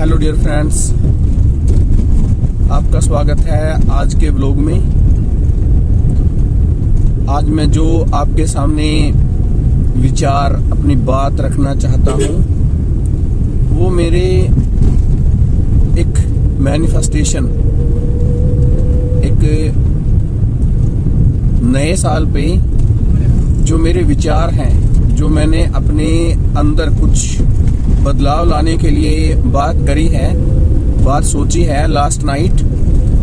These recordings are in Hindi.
हेलो डियर फ्रेंड्स, आपका स्वागत है आज के व्लॉग में। आज मैं जो आपके सामने विचार अपनी बात रखना चाहता हूँ वो मेरे एक मैनिफेस्टेशन, एक नए साल पे जो मेरे विचार हैं, जो मैंने अपने अंदर कुछ बदलाव लाने के लिए बात करी है, बात सोची है लास्ट नाइट,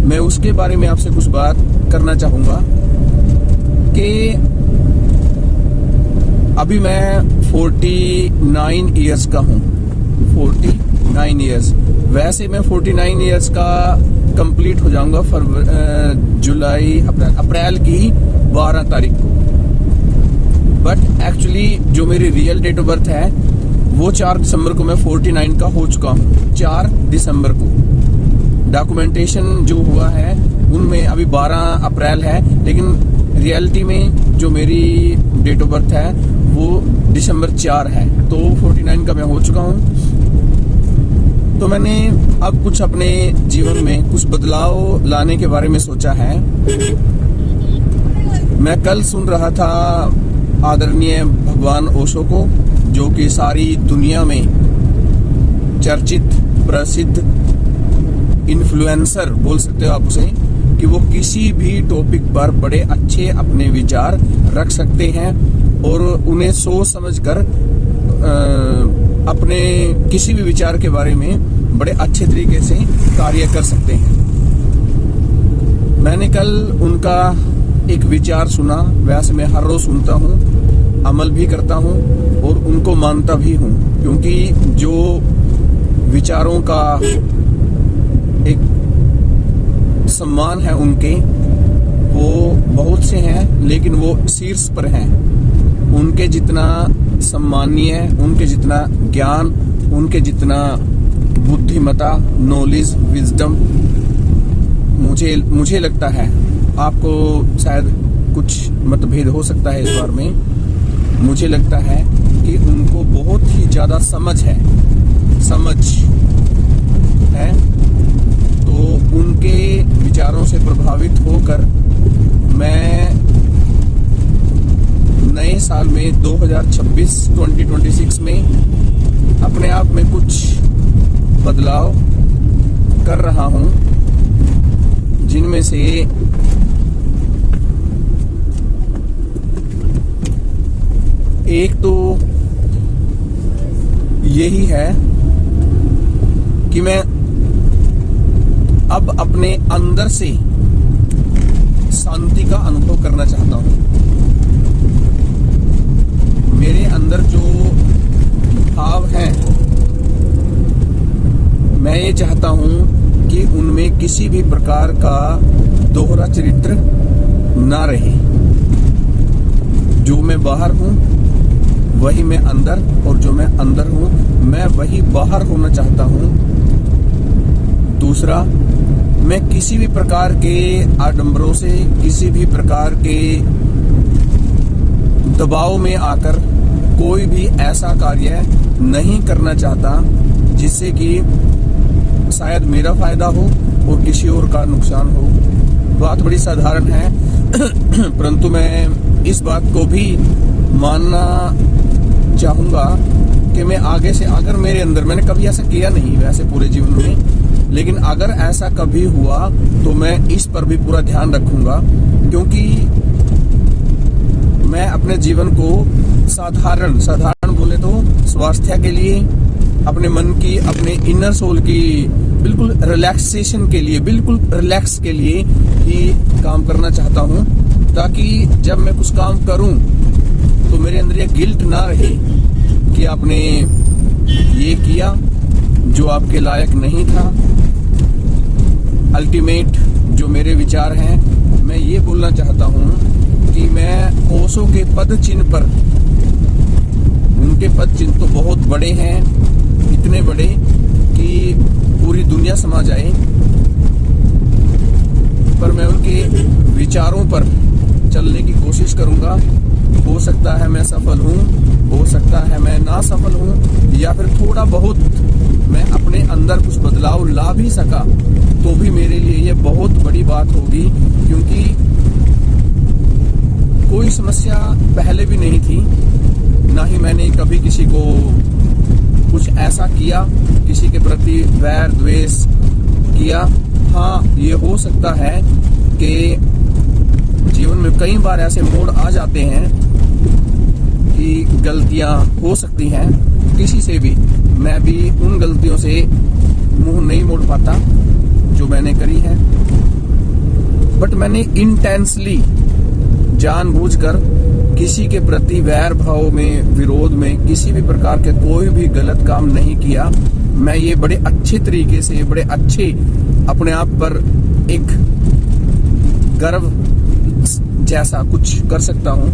मैं उसके बारे में आपसे कुछ बात करना चाहूँगा कि अभी मैं 49 इयर्स का हूँ। 49 इयर्स, वैसे मैं 49 इयर्स का कंप्लीट हो जाऊंगा अप्रैल की 12 तारीख को। बट एक्चुअली जो मेरी रियल डेट ऑफ बर्थ है वो 4 दिसंबर को मैं 49 का हो चुका हूँ। 4 दिसंबर को डॉक्यूमेंटेशन जो हुआ है उनमें अभी 12 अप्रैल है, लेकिन रियलिटी में जो मेरी डेट ऑफ बर्थ है वो दिसंबर 4 है। तो 49 का मैं हो चुका हूँ। तो मैंने अब कुछ अपने जीवन में कुछ बदलाव लाने के बारे में सोचा है। मैं कल सुन रहा था आदरणीय भगवान ओशो को, जो कि सारी दुनिया में चर्चित प्रसिद्ध इन्फ्लुएंसर बोल सकते हो आप उसे, कि वो किसी भी टॉपिक पर बड़े अच्छे अपने विचार रख सकते हैं और उन्हें सोच समझकर अपने किसी भी विचार के बारे में बड़े अच्छे तरीके से कार्य कर सकते हैं। मैंने कल उनका एक विचार सुना। वैसे मैं हर रोज सुनता हूँ, अमल भी करता हूँ और उनको मानता भी हूँ, क्योंकि जो विचारों का एक सम्मान है उनके, वो बहुत से हैं लेकिन वो शीर्ष पर हैं। उनके जितना सम्मानीय, उनके जितना ज्ञान, उनके जितना बुद्धिमता, नॉलेज, विजडम मुझे लगता है, आपको शायद कुछ मतभेद हो सकता है इस बार में, मुझे लगता है कि उनको बहुत ही ज्यादा समझ है। तो उनके विचारों से प्रभावित होकर मैं नए साल में 2026 में अपने आप में कुछ बदलाव कर रहा हूं, जिनमें से एक तो यही है कि मैं अब अपने अंदर से शांति का अनुभव करना चाहता हूं। मेरे अंदर जो भाव हैं, मैं ये चाहता हूं कि उनमें किसी भी प्रकार का दोहरा चरित्र ना रहे। जो मैं बाहर हूं वही मैं अंदर, और जो मैं अंदर हूं मैं वही बाहर होना चाहता हूं। दूसरा, मैं किसी भी प्रकार के आडंबरों से, किसी भी प्रकार के दबाव में आकर कोई भी ऐसा कार्य नहीं करना चाहता जिससे कि शायद मेरा फायदा हो और किसी और का नुकसान हो। बात बड़ी साधारण है परंतु मैं इस बात को भी मानना चाहूंगा कि मैं आगे से, अगर मेरे अंदर, मैंने कभी ऐसा किया नहीं वैसे पूरे जीवन में, लेकिन अगर ऐसा कभी हुआ तो मैं इस पर भी पूरा ध्यान रखूंगा, क्योंकि मैं अपने जीवन को साधारण बोले तो स्वास्थ्य के लिए, अपने मन की, अपने इनर सोल की बिल्कुल रिलैक्सेशन के लिए, बिल्कुल रिलैक्स के लिए ही काम करना चाहता हूं, ताकि जब मैं कुछ काम करूं तो मेरे अंदर ये गिल्ट ना रहे कि आपने ये किया जो आपके लायक नहीं था। अल्टीमेट जो मेरे विचार हैं, मैं ये बोलना चाहता हूं कि मैं ओशो के पद चिन्ह पर, उनके पद चिन्ह तो बहुत बड़े हैं, इतने बड़े कि पूरी दुनिया समा जाए, पर मैं उनके विचारों पर चलने की कोशिश करूंगा। हो सकता है मैं सफल हूं, हो सकता है मैं ना सफल हूं, या फिर थोड़ा बहुत मैं अपने अंदर कुछ बदलाव ला भी सका तो भी मेरे लिए ये बहुत बड़ी बात होगी, क्योंकि कोई समस्या पहले भी नहीं थी, ना ही मैंने कभी किसी को कुछ ऐसा किया, किसी के प्रति वैर द्वेष किया। हाँ, ये हो सकता है कि जीवन में कई बार ऐसे मोड़ आ जाते हैं कि गलतियां हो सकती हैं किसी से भी। मैं भी उन गलतियों से मुंह नहीं मोड़ पाता जो मैंने करी है, बट मैंने इंटेंसली जानबूझकर किसी के प्रति वैर भाव में, विरोध में, किसी भी प्रकार के कोई भी गलत काम नहीं किया। मैं ये बड़े अच्छे तरीके से, बड़े अच्छे अपने आप पर एक गर्व जैसा कुछ कर सकता हूं,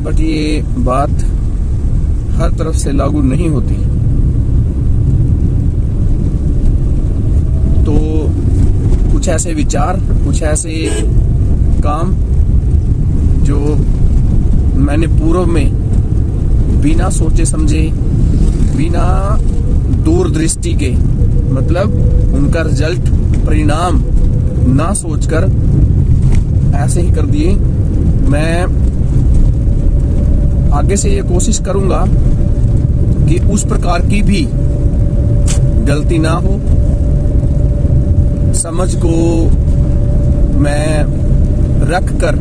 बट ये बात हर तरफ से लागू नहीं होती। तो कुछ ऐसे विचार, कुछ ऐसे काम जो मैंने पूर्व में बिना सोचे समझे, बिना दूरदृष्टि के, मतलब उनका रिजल्ट, परिणाम ना सोचकर ऐसे ही कर दिए। मैं आगे से ये कोशिश करूंगा कि उस प्रकार की भी गलती ना हो। समझ को मैं रख कर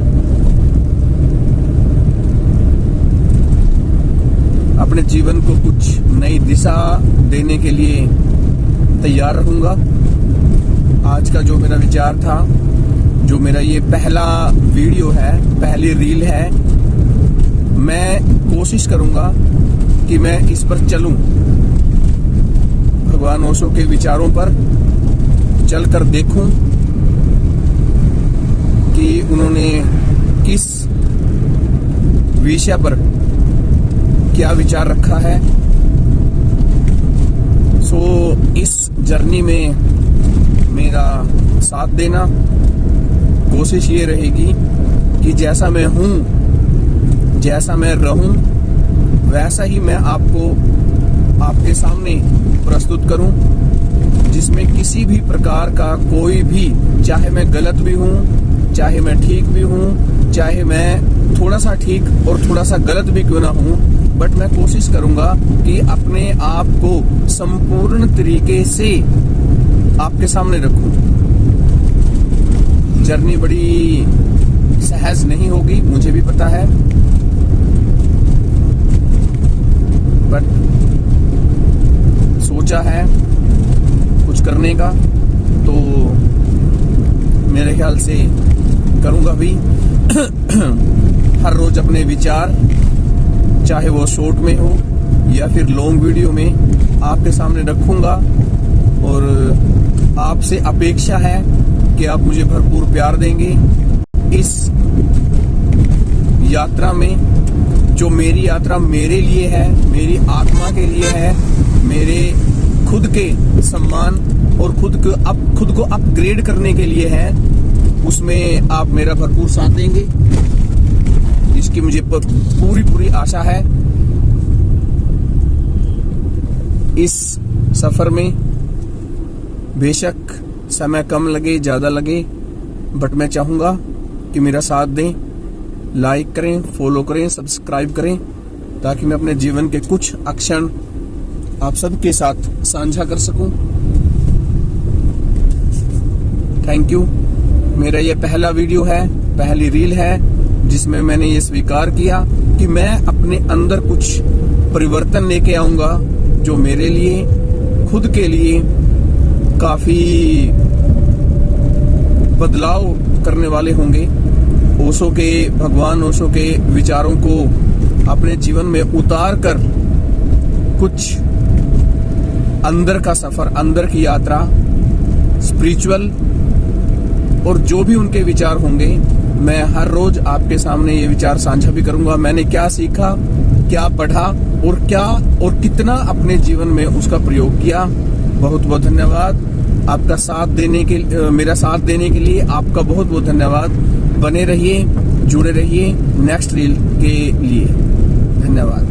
अपने जीवन को कुछ नई दिशा देने के लिए तैयार रहूंगा। आज का जो मेरा विचार था, जो मेरा ये पहला वीडियो है, पहली रील है, मैं कोशिश करूंगा कि मैं इस पर चलूं, भगवान ओशो के विचारों पर चलकर देखूं कि उन्होंने किस विषय पर क्या विचार रखा है। सो इस जर्नी में मेरा साथ देना। कोशिश ये रहेगी कि जैसा मैं हूं, जैसा मैं रहूं, वैसा ही मैं आपको आपके सामने प्रस्तुत करूं, जिसमें किसी भी प्रकार का कोई भी, चाहे मैं गलत भी हूं, चाहे मैं ठीक भी हूं, चाहे मैं थोड़ा सा ठीक और थोड़ा सा गलत भी क्यों ना हूं, बट मैं कोशिश करूंगा कि अपने आप को संपूर्ण तरीके से आपके सामने रखूं। जर्नी बड़ी सहज नहीं होगी, मुझे भी पता है, बट सोचा है कुछ करने का, तो मेरे ख्याल से करूंगा भी। हर रोज अपने विचार, चाहे वो शॉर्ट में हो या फिर लॉन्ग वीडियो में, आपके सामने रखूंगा। और आपसे अपेक्षा है कि आप मुझे भरपूर प्यार देंगे इस यात्रा में, जो मेरी यात्रा मेरे लिए है, मेरी आत्मा के लिए है, मेरे खुद के सम्मान और खुद को अपग्रेड करने के लिए है। उसमें आप मेरा भरपूर साथ देंगे, इसकी मुझे पूरी आशा है। इस सफर में बेशक समय कम लगे, ज्यादा लगे, बट मैं चाहूंगा कि मेरा साथ दें, लाइक करें, फॉलो करें, सब्सक्राइब करें, ताकि मैं अपने जीवन के कुछ क्षण आप सबके साथ साझा कर सकूं। Thank you. मेरा ये पहला वीडियो है, पहली रील है, जिसमें मैंने ये स्वीकार किया कि मैं अपने अंदर कुछ परिवर्तन लेके आऊंगा, जो मेरे लिए, खुद के लिए काफी बदलाव करने वाले होंगे। ओशो के, भगवान ओशो के विचारों को अपने जीवन में उतार कर कुछ अंदर का सफर, अंदर की यात्रा, स्पिरिचुअल और जो भी उनके विचार होंगे, मैं हर रोज आपके सामने ये विचार साझा भी करूंगा। मैंने क्या सीखा, क्या पढ़ा और क्या और कितना अपने जीवन में उसका प्रयोग किया। बहुत बहुत धन्यवाद आपका साथ देने के, मेरा साथ देने के लिए आपका बहुत बहुत धन्यवाद। बने रहिए, जुड़े रहिए नेक्स्ट रील के लिए। धन्यवाद।